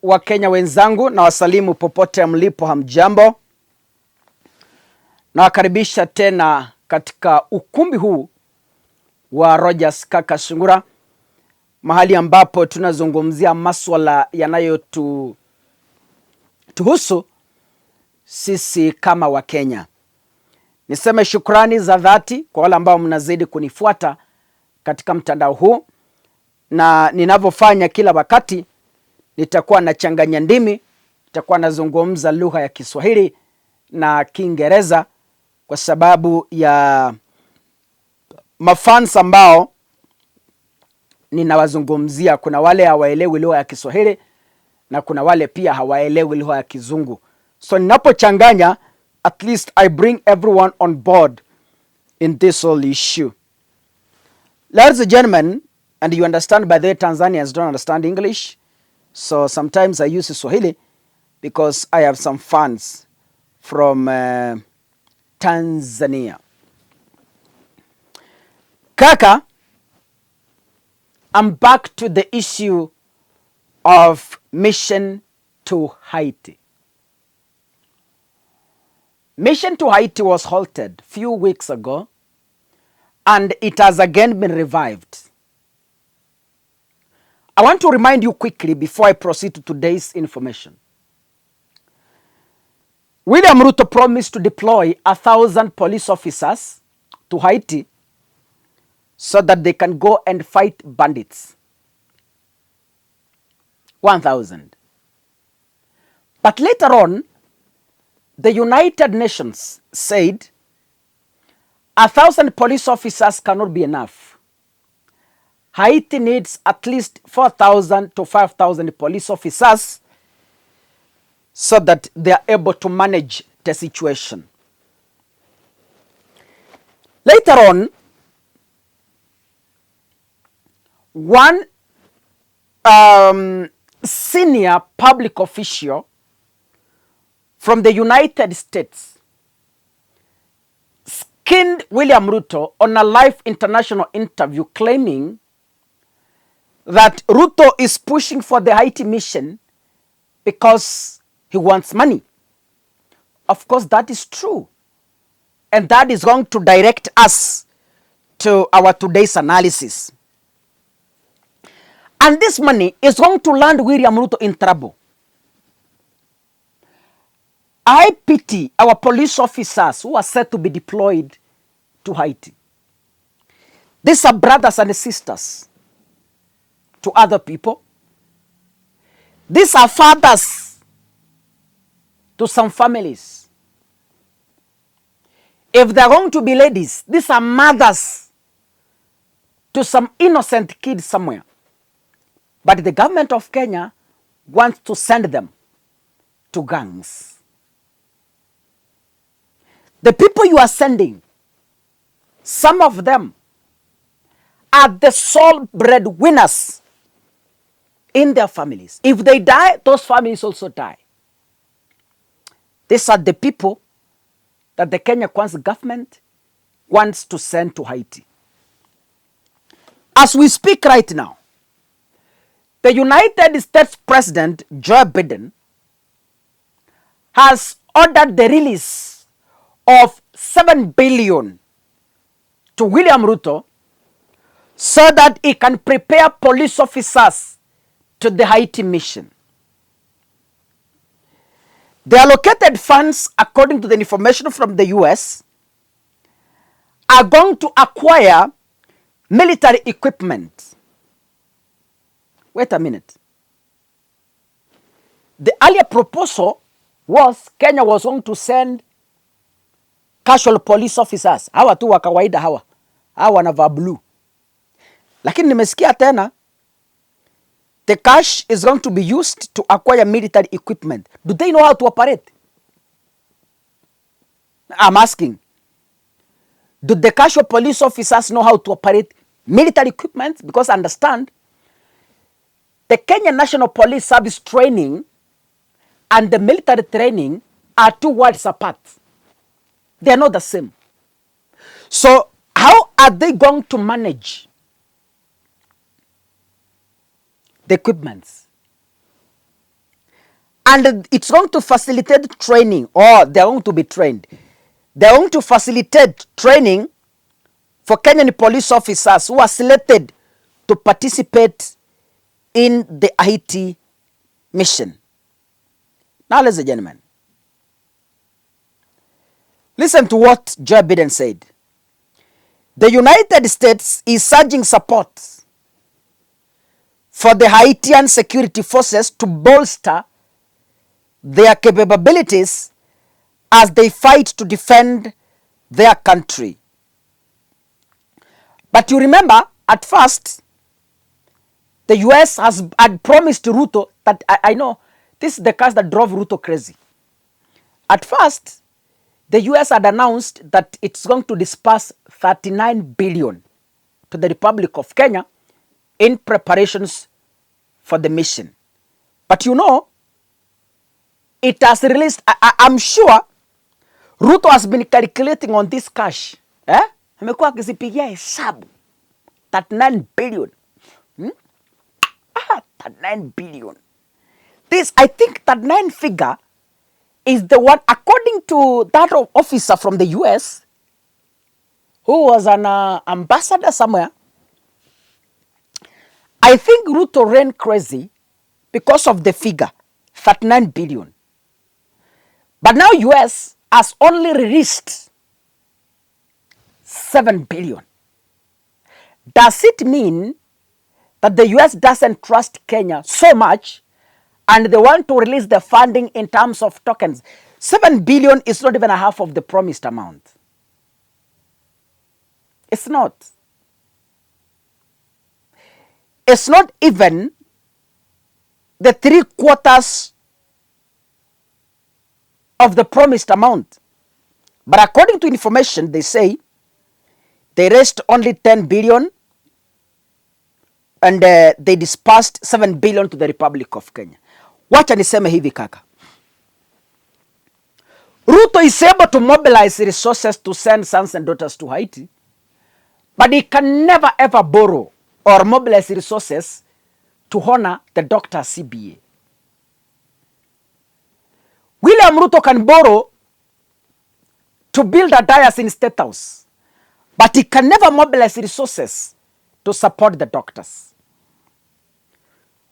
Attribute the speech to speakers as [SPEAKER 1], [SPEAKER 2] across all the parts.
[SPEAKER 1] Wakenya wenzangu na wasalimu popote mlipo, hamjambo. Na wakaribisha tena katika ukumbi huu wa Rogers Kakasungura, mahali ambapo tunazungumzia masuala yanayotuhusu sisi kama Wakenya. Niseme shukrani za dhati kwa wale ambao mnazidi kunifuata katika mtandao huu, na ninavyofanya kila wakati nitakuwa nachanganya ndimi, nitakuwa nazungumza lugha ya Kiswahili na Kiingereza kwa sababu ya mafans ambao ninawazungumzia. Kuna wale hawaelewi lugha ya Kiswahili na kuna wale pia hawaelewi lugha ya Kizungu. So ninapochanganya, at least I bring everyone on board in this whole issue. Ladies and gentlemen, and you understand by the way Tanzanians don't understand English, so sometimes I use Swahili because I have some fans from Tanzania. Kaka, I'm back to the issue of mission to Heti. Mission to Heti was halted a few weeks ago, and it has again been revived. I want to remind you quickly before I proceed to today's information. William Ruto promised to deploy 1,000 police officers to Heti so that they can go and fight bandits. 1,000. But later on, the United Nations said 1,000 police officers cannot be enough. Heti needs at least 4,000 to 5,000 police officers so that they are able to manage the situation. Later on, one senior public official from the United States skinned William Ruto on a live international interview, claiming that Ruto is pushing for the Heti mission because he wants money. Of course, that is true. And that is going to direct us to our today's analysis. And this money is going to land William Ruto in trouble. I pity our police officers who are said to be deployed to Heti. These are brothers and sisters to other people. These are fathers to some families. If they're going to be ladies, these are mothers to some innocent kids somewhere. But the government of Kenya wants to send them to gangs. The people you are sending, some of them are the sole breadwinners in their families. If they die, those families also die. These are the people that the Kenya Kwanza government wants to send to Heti. As we speak right now, the United States President Joe Biden has ordered the release of $7 billion to William Ruto so that he can prepare police officers to the Heti mission. The allocated funds, according to the information from the US, are going to acquire military equipment. Wait a minute. The earlier proposal was Kenya was going to send casual police officers. Hawa tu wa kawaida hawa. Hawa wanavaa blue. Lakini nimesikia tena the cash is going to be used to acquire military equipment. Do they know how to operate? I'm asking. Do the casual police officers know how to operate military equipment? Because understand, the Kenya National Police Service training and the military training are two worlds apart. They are not the same. So how are they going to manage the equipments? And it's going to facilitate training, or they're going to be trained. They're going to facilitate training for Kenyan police officers who are selected to participate in the Heti mission. Now, ladies and gentlemen, listen to what Joe Biden said. The United States is surging support for the Haitian security forces to bolster their capabilities as they fight to defend their country. But you remember, at first, the US had promised Ruto that, I know, this is the case that drove Ruto crazy. At first, the US had announced that it's going to disperse 39 billion to the Republic of Kenya in preparations for the mission. But you know, it has released, I'm sure, Ruto has been calculating on this cash. Amekuwa akizipigia hesabu 39 billion. 39 billion. This, I think, that 9 figure is the one, according to that officer from the US, who was an ambassador somewhere. I think Ruto ran crazy because of the figure, 39 billion. But now US has only released 7 billion. Does it mean that the US doesn't trust Kenya so much and they want to release the funding in terms of tokens? 7 billion is not even a half of the promised amount. It's not. It's not even the 3/4 of the promised amount. But according to information, they say they raised only 10 billion and they dispersed 7 billion to the Republic of Kenya. Wacha niseme hivi kaka. Ruto is able to mobilize resources to send sons and daughters to Haiti, but he can never ever borrow or mobilize resources to honor the doctor CBA. William Ruto can borrow to build a dais in State House, but he can never mobilize resources to support the doctors.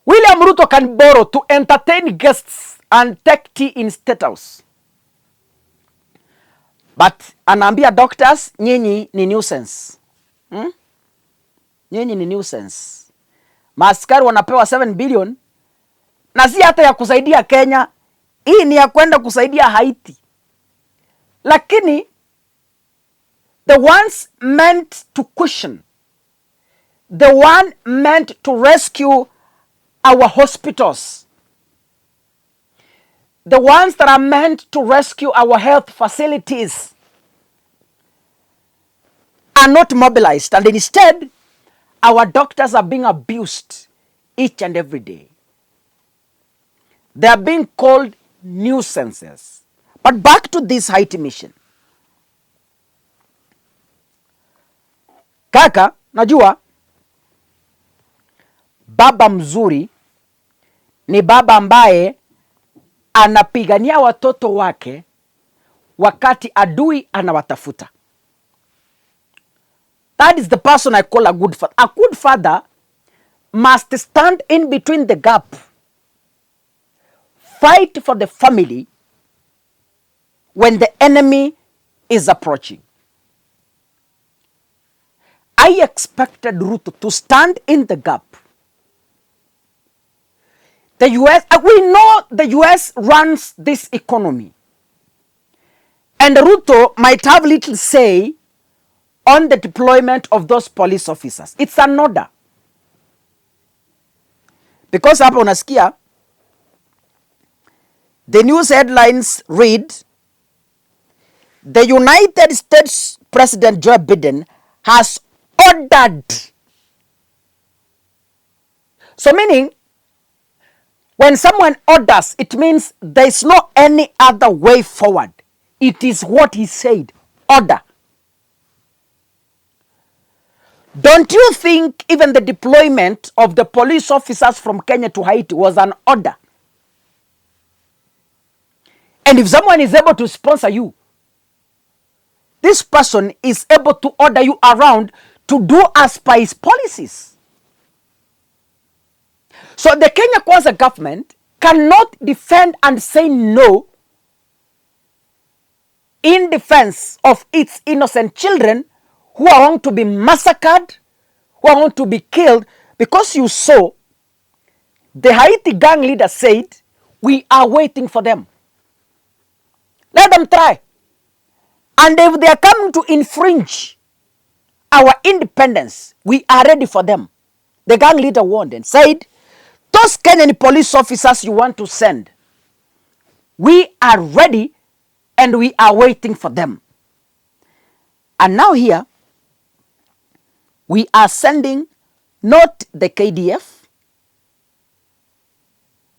[SPEAKER 1] William Ruto can borrow to entertain guests and take tea in State House, but anaambia doctors, nyinyi ni nuisance. Nyinyi ni nuisance. Maaskari wanapewa 7 billion na si hata ya kusaidia Kenya. Hii ni ya kwenda kusaidia Haiti. Lakini the ones meant to cushion, the one meant to rescue our hospitals, the ones that are meant to rescue our health facilities are not mobilized, and instead our doctors are being abused each and every day. They are being called nuisances. But back to this Haiti mission. Kaka, najua baba mzuri ni baba ambaye anapigania watoto wake wakati adui anawatafuta. That is the person I call a good father. A good father must stand in between the gap, fight for the family when the enemy is approaching. I expected Ruto to stand in the gap. The US, we know the US runs this economy. And Ruto might have little say on the deployment of those police officers. It's an order. Because hapa unasikia, the news headlines read, the United States President Joe Biden has ordered. So meaning, when someone orders, it means there is no any other way forward. It is what he said, order. Don't you think even the deployment of the police officers from Kenya to Haiti was an order? And if someone is able to sponsor you, this person is able to order you around to do as per his policies. So the Kenya Kwanza government cannot defend and say no in defense of its innocent children who are going to be massacred, who are going to be killed, because you saw the Heti gang leader said, we are waiting for them. Let them try. And if they are coming to infringe our independence, we are ready for them. The gang leader warned and said, those Kenyan police officers you want to send, we are ready and we are waiting for them. And now here, we are sending not the KDF,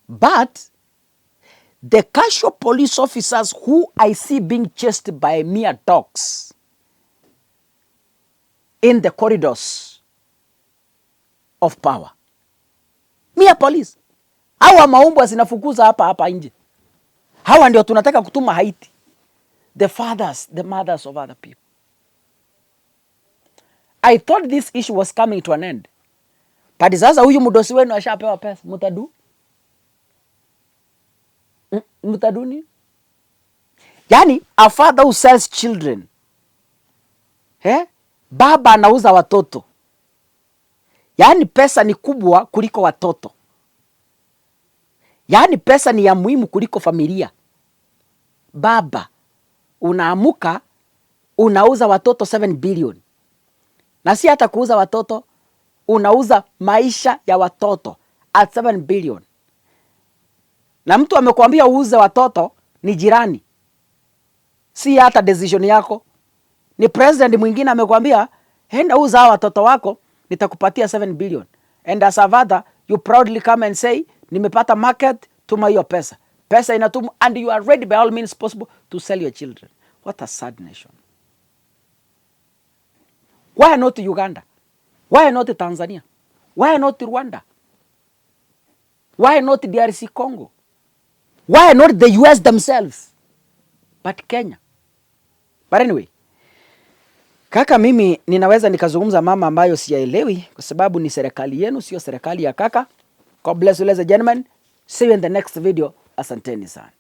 [SPEAKER 1] but the casual police officers who I see being chased by mere dogs in the corridors of power. Mere police. Hawa maumbwa zinafukuza hapa nje. Hawa ndio tunataka kutuma Haiti. The fathers, the mothers of other people. I thought this issue was coming to an end. But sasa huyu mdosi wenu ashapewa pesa. Mutaduni? Yani, a father who sells children. Baba anauza watoto. Yani pesa ni kubwa kuliko watoto. Yani pesa ni ya muhimu kuliko familia. Baba, unaamuka, unauza watoto 7 billion. Na si hata kuuza watoto, unauza maisha ya watoto at 7 billion. Na mtu amekuambia uuze watoto ni jirani. Si hata decision yako. Ni president mwingine amekuambia, enda uza watoto wako, nitakupatia 7 billion. And as a father, you proudly come and say, nimepata market, tuma hiyo pesa. Pesa inatumu, and you are ready by all means possible to sell your children. What a sad nation. Why not Uganda? Why not Tanzania? Why not Rwanda? Why not DRC Congo? Why not the US themselves? But Kenya. But anyway, kaka, mimi ninaweza nikazungumza mama ambayo siyaelewi kwa sababu ni serikali yenu, sio serikali ya kaka. God bless you ladies and gentlemen. See you in the next video. Asanteni sana.